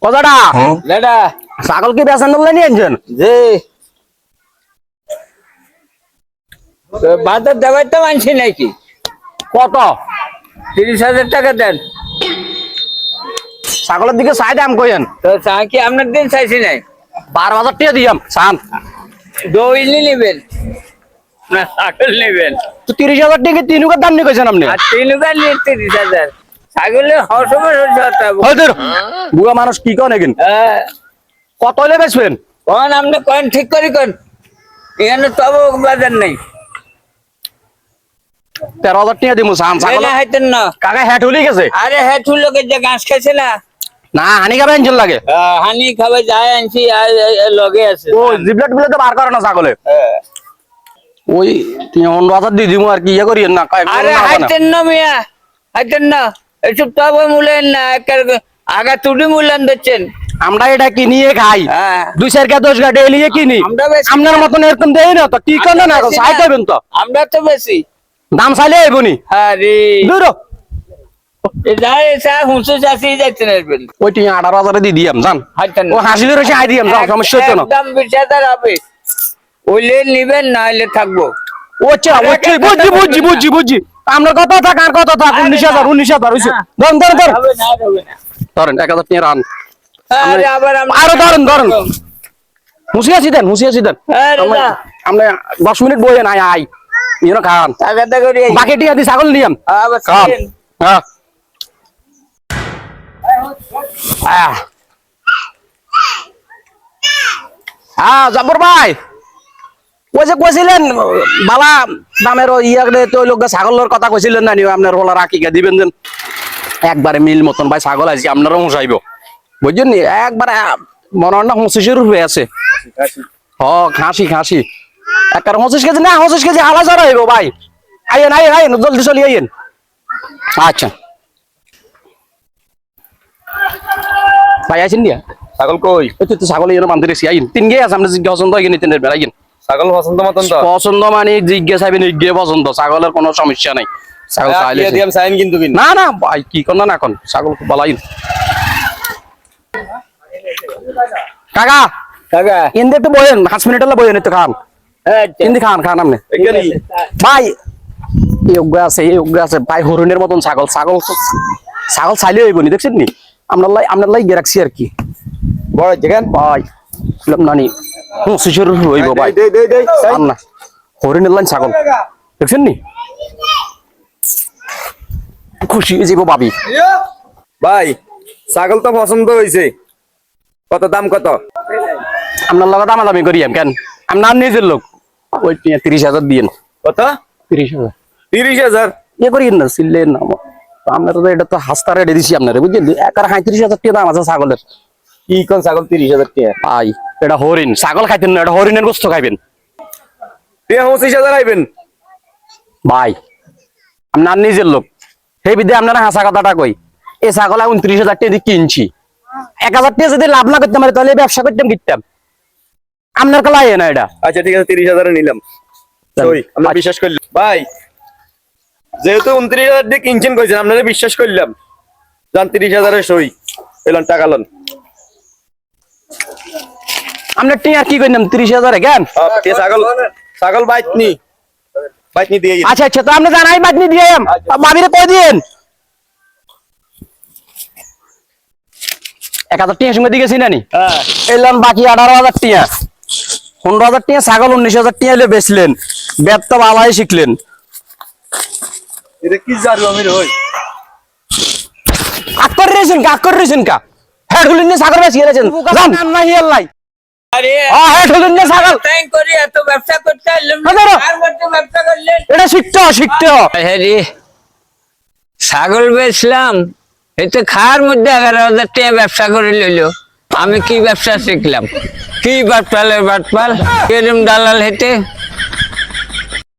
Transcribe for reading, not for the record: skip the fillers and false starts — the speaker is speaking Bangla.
কথাটা দাদা ছাগল কি বেচা নিয়ে আনছেন? যে বাজার দেওয়ার তো মানছি নাকি কত? 30,000 টাকা দেন। ছাগলের দিকে চাই দাম কইেন। তো চা কি আপনার দিন চাইছি নাই? 12,000 টাকা দিয়াম চান। দইলি নেবেন না ছাগল নেবেন? তো 30,000 টাকা তিনুকের দাম নিয়ে কইছেন আপনি। আর তিনটা নিয়ে 30,000 ছাগলের হসময় হচ্ছে। বুড়া মানুষ কি কন এগিন কত হলে বেচবেন? কোন আপনি কোন ঠিক করি কোন এখানে তবু বাজার নেই। 13,000 টাকা দিমু চান ছাগল। হাইতেন না কাকা হেট হলি গেছে। আরে হ্যাঁ লোকে যে ঘাস খাইছে না না হানি খাবে আনছেন লাগে। হানি খাবে যায় আনছি লগে আছে। ও জিবলেট গুলো তো বার করে না ছাগলে। ওই 15,000 দিয়ে দিমু আর কি ইয়ে করিয়েন না। আরে হাইতেন না মিয়া হাইতেন না এসব তবু মূল্যায়ন না আগা তুড়ি মূল্যায়ন দিচ্ছেন। আমরা এটা কিনিয়ে খাই 2-4 কা 10 কা ডেইলি কিনি। আপনার মতন এরকম দেই না তো কি করেন না চাই দেবেন তো। আমরা তো বেশি দাম চাইলে আইবনি। আরে দূর এ যায় চা হুঁসু চাষি যাচ্ছে না বেল ওই 18,000 দিয়ে দিয়াম জান। হাইতেন ও হাসিলে রসে আই দিয়াম জান সমস্যা হচ্ছে না। একদম 20,000 হবে ওইলে নিবেন না হলে থাকবো। ওচ্ছা বুঝছি আমরা কত থাক আর কত থাক 19,000 হইছে। ধরুন হবে না হবে না। ধরেন 1,000 টাকা রান। আরে আবার আরো ধরেন হুঁশিয়াছি দেন আমরা 10 মিনিট বইয়ে নাই আই ইনো খান টাকাটা করি বাকি টিয়া দি ছাগল নিয়াম আবার খান। জাবর ভাই ওই যে কইছিলেন বালা দামের ইয়ারে তো লোক ছাগলের কথা কইছিলেন না নিও আপনার ওলা রাখিকা দিবেন দেন একবারে মিল মতন ভাই ছাগল আইছি আপনারও মশাইব বুঝছেন নি একবারে মনে হয় না 25 রুপে আছে। খাসি একবার 25 কেজি না 25 কেজি আলা জড়া হইব ভাই। আইয়েন জলদি চলি আইয়েন। আচ্ছা ভাই আইছেন দিয়া ছাগল কই? ওই তো ছাগল এর বান্ধে রেছি আইন 3 গে আছে আমরা জিজ্ঞাসা পছন্দ হই নি 3 এর বেলা আইন। ছাগল পছন্দ মতন তো পছন্দ মানে জিজ্ঞাসা হইবেন ইগে পছন্দ ছাগলের কোনো সমস্যা নাই। ছাগল চাইলে দিয়াম সাইন কিন্তু না ভাই কি কোন না এখন ছাগল খুব ভালো আইন। কাকা ইন্দে একটু বয়েন 5 মিনিট হলে বয়েন একটু খান। ইন্দি খান আপনি ভাই এই আছে ভাই হরিণের মতন ছাগল চাইলে হইব নি দেখছেন নি আপনার লাই রাখছি আর কি বড় দেখেন ভাই নানি 25 হইব ভাই না হরিণের লাইন ছাগল দেখছেন নি খুশি হয়ে যাব ভাবি। ভাই ছাগল তো পছন্দ হইছে কত দাম কত? আপনার লগে দামাদামি করি কেন আমি নাম নিজের লোক ওই 30,000 দিয়েন। কত? 30,000 30,000 ইয়ে করিয়েন না সিললেন না আপনার তো এটা তো হাস্তা রেটে দিছি আপনার বুঝলেন একার 35,000 টাকা দাম আছে ছাগলের। কি কোন ছাগল 30,000 টাকা? ভাই এটা হরিণ ছাগল খাইতেন না এটা হরিণের গোস্ত খাইবেন। 25,000 আইবেন ভাই আপনার নিজের লোক সেই বিদ্যে আপনারা হাসা কথাটা কই এই ছাগল 29,000 টাকা দিয়ে কিনছি 1,000 টাকা যদি লাভ না করতে পারি তাহলে ব্যবসা করতাম কিনতাম আপনার কালাই না এটা। আচ্ছা ঠিক আছে 30,000 নিলাম সই আমরা বিশ্বাস করলাম ভাই যেহেতু 29,000 দিয়ে কিনছেন কইছেন আপনারা বিশ্বাস করলাম জান 30,000 এর সই এলন টাকা লন আপনার টিয়া কি কইলাম 30,000 কেন ছাগল বাইতনি দিয়ে আচ্ছা তো আপনি জানাই বাইতনি দিয়ে ভাবিরে কই দিয়েন 1,000 টাকা সঙ্গে দিয়েছি নানি এলাম বাকি 18,000 টাকা 15,000 টাকা ছাগল 19,000 টাকা হলে বেচলেন বেত তো ভালোই শিখলেন। এটা কি জারু আমির হই আক্কর রেছেন কা হেড হুলিন ছাগল বেশি গেছেন জান না হিয়াল্লাই আরে হেড হুলিন ছাগল তাই করি এত ব্যবসা করতে আইলাম আর মধ্যে ব্যবসা করলেন এটা শিখতে আরে ছাগল বেচলাম এতে খাওয়ার মধ্যে 11,000 টাকা ব্যবসা করে লইলো। আমি কি ব্যবসা শিখলাম কি বাটপাল কিরম দালাল হেতে